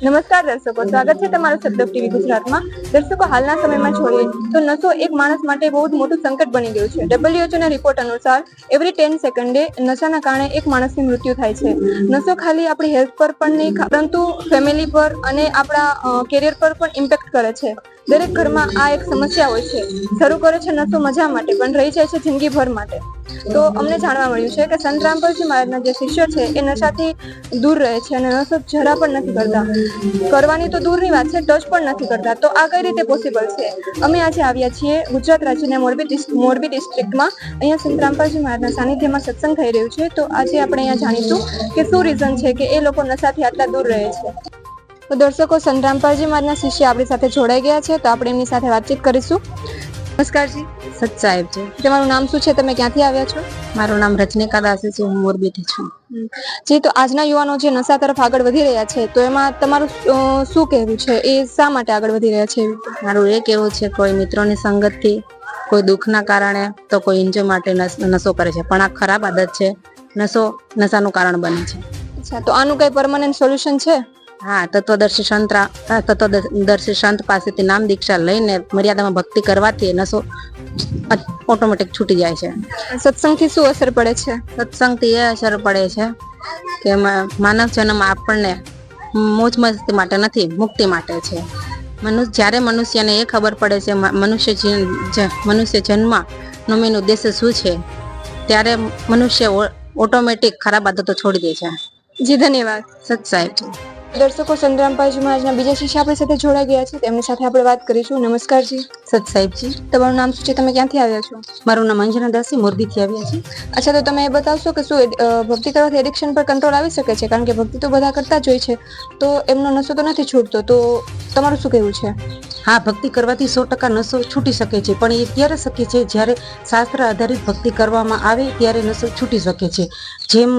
નમસ્કાર દર્શકો, સ્વાગત છે તમારું સતલોક ટીવી ગુજરાતમાં। દર્શકો, હાલના સમયમાં જોઈએ તો નશો એક માણસ માટે બહુ જ મોટું સંકટ બની ગયું છે। WHO ના રિપોર્ટ અનુસાર એવરી 10 સેકન્ડે નશાના કારણે એક માણસની મૃત્યુ થાય છે। નશો ખાલી આપણી હેલ્થ પર પણ નહીં, પરંતુ ફેમિલી પર અને આપણા કેરિયર પર પણ ઇમ્પેક્ટ કરે છે। દરેક ઘરમાં આ એક સમસ્યા હોય છે। શરૂ કરે છે નશો મજા માટે, પણ રહી જાય છે જિંદગીભર માટે। તો અમને જાણવા મળ્યું છે કે સંત રામપાલજી મહારાજના જે શિષ્ય છે એ નશાથી દૂર રહે છે અને નશો જરા પણ નથી કરતા। કરવાની તો દૂરની વાત છે, ટચ પણ નથી કરતા। તો આ કઈ રીતે પોસિબલ છે? અમે આજે આવ્યા છીએ ગુજરાત રાજ્યના મોરબી ડિસ્ટ્રિક્ટમાં। અહીંયા સંત રામપાલજી મહારાજના સાનિધ્યમાં સત્સંગ થઈ રહ્યું છે। તો આજે આપણે અહીંયા જાણીશું કે શું રીઝન છે કે એ લોકો નશાથી આટલા દૂર રહે છે। તો દર્શકો, સંત રામપાલજી મહારાજના શિષ્ય આપણી સાથે જોડાઈ ગયા છે, તો આપણે એમની સાથે વાતચીત કરીશું। નમસ્કારજી। સત સાહેબ છે। તમારું નામ શું છે? તમે ક્યાંથી આવ્યા છો? મારું નામ રજનીકા દાસી છે, હું મોરબીથી છું। જી, તો આજના યુવાનો જે નશા તરફ આગળ વધી રહ્યા છે, તો એમાં તમારું શું કહેવું છે? એ શા માટે આગળ વધી રહ્યા છે? મારું એ કહેવું છે, કોઈ મિત્રોની સંગતથી, કોઈ દુઃખના કારણે, તો કોઈ એન્જોય માટે નશો કરે છે, પણ આ ખરાબ આદત છે। નશો નશાનું કારણ બને છે। અચ્છા, તો આનું કઈ પરમાનન્ટ સોલ્યુશન છે? હા, તત્વદર્શી સંત પાસેથી નામ દીક્ષા લઈને મર્યાદામાં ભક્તિ કરવાથી નશો ઓટોમેટિક છૂટી જાય છે। સત્સંગથી શું અસર પડે છે? સત્સંગથી એ અસર પડે છે કે માનવ જન્મ આપણને મોજ મસ્તી માટે નથી, મુક્તિ માટે છે। જ્યારે મનુષ્યને એ ખબર પડે છે મનુષ્ય જન્મનો મેન ઉદ્દેશ્ય શું છે, ત્યારે મનુષ્ય ઓટોમેટિક ખરાબ આદતો છોડી દે છે। જી, ધન્યવાદ। સત સાહેબ છે। દર્શકો, સંત રામપાલજી મહારાજના બીજા શિષ્ય આપણી સાથે જોડાઈ ગયા છે, તેમની સાથે આપણે વાત કરીશું। નમસ્કારજી। સત સાહેબજી। તમારું નામ શું છે? તમે ક્યાંથી આવ્યા છો? મારું નામ અંજના દાસી, મોરબીથી આવ્યા છે। અચ્છા, તો તમે એ બતાવશો કે શું ભક્તિ કરવાથી એડિક્શન પર કંટ્રોલ આવી શકે છે? કારણ કે ભક્તિ તો બધા કરતા જ હોય છે, તો એમનો નશો તો નથી છૂટતો, તો તમારું શું કહેવું છે? હા, ભક્તિ કરવાથી 100% નશો છૂટી શકે છે, પણ એ ત્યારે શક્ય છે જ્યારે શાસ્ત્ર આધારિત ભક્તિ કરવામાં આવે ત્યારે નશો છૂટી શકે છે। જેમ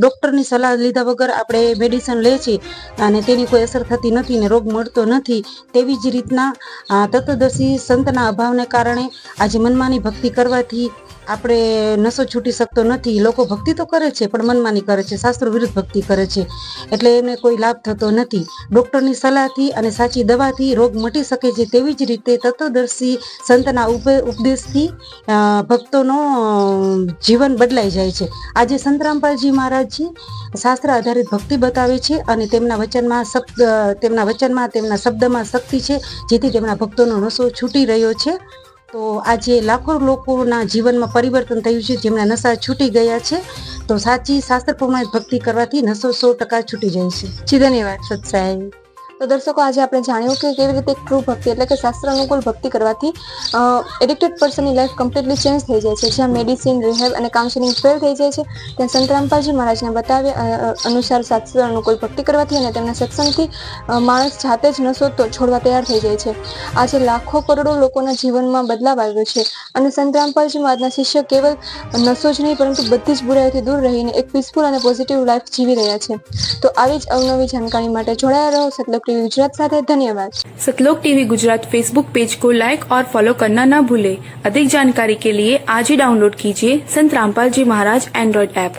ડૉક્ટરની સલાહ લીધા વગર આપણે મેડિસિન લઈએ છીએ અને તેની કોઈ અસર થતી નથી ને રોગ મળતો નથી, તેવી જ રીતના તત્વદર્શી સંતના અભાવને કારણે આજે મનમાની ભક્તિ કરવાથી આપણે નશો છૂટી શકતો નથી। લોકો ભક્તિ તો કરે છે પણ મનમાની કરે છે, શાસ્ત્રો વિરુદ્ધ ભક્તિ કરે છે, એટલે એને કોઈ લાભ થતો નથી। ડૉક્ટરની સલાહથી અને સાચી દવાથી રોગ મટી શકે છે, તેવી જ રીતે તત્વદર્શી સંતના ઉપદેશથી ભક્તોનો જીવન બદલાઈ જાય છે। આજે સંત રામપાલજી મહારાજજી શાસ્ત્ર આધારિત ભક્તિ બતાવે છે અને તેમના વચનમાં તેમના શબ્દમાં શક્તિ છે, જેથી તેમના ભક્તોનો નશો છૂટી રહ્યો છે। તો આજે લાખો લોકોના જીવનમાં પરિવર્તન થયું છે, જેમના નશા છૂટી ગયા છે। તો સાચી શાસ્ત્ર પ્રમાણિત ભક્તિ કરવાથી નશો 100% છૂટી જાય છે। જી, ધન્યવાદ। સત સાહેબ। તો દર્શકો, આજે આપણે જાણ્યું કે કેવી રીતે ટ્રુ ભક્તિ એટલે કે શાસ્ત્ર અનુકૂળ ભક્તિ કરવાથી એડિક્ટેડ પર્સનની લાઈફ કમ્પ્લીટલી ચેન્જ થઈ જાય છે। જ્યાં મેડિસિન, રિહેબ અને કાઉન્સેલિંગ ફેલ થઈ જાય છે, ત્યાં સંત રામપાલજી મહારાજના બતાવ્યા અનુસાર શાસ્ત્ર અનુકૂળ ભક્તિ કરવાથી અને તેમના સત્સંગથી માણસ જાતે જ નશો છોડવા તૈયાર થઈ જાય છે। આજે લાખો કરોડો લોકોના જીવનમાં બદલાવ આવ્યો છે અને સંત રામપાલજી મહારાજના શિષ્ય કેવલ નશો જ નહીં, પરંતુ બધી જ બુરાઈઓથી દૂર રહીને એક પીસફુલ અને પોઝિટિવ લાઈફ જીવી રહ્યા છે। તો આવી જ અવનવી जानकारी માટે જોડાયા રહો सतलोक टीवी गुजरात साथ। धन्यवाद। सतलोक टीवी गुजरात फेसबुक पेज को लाइक और फॉलो करना न भूलें। अधिक जानकारी के लिए आज ही डाउनलोड कीजिए संत रामपाल जी महाराज एंड्रॉइड ऐप।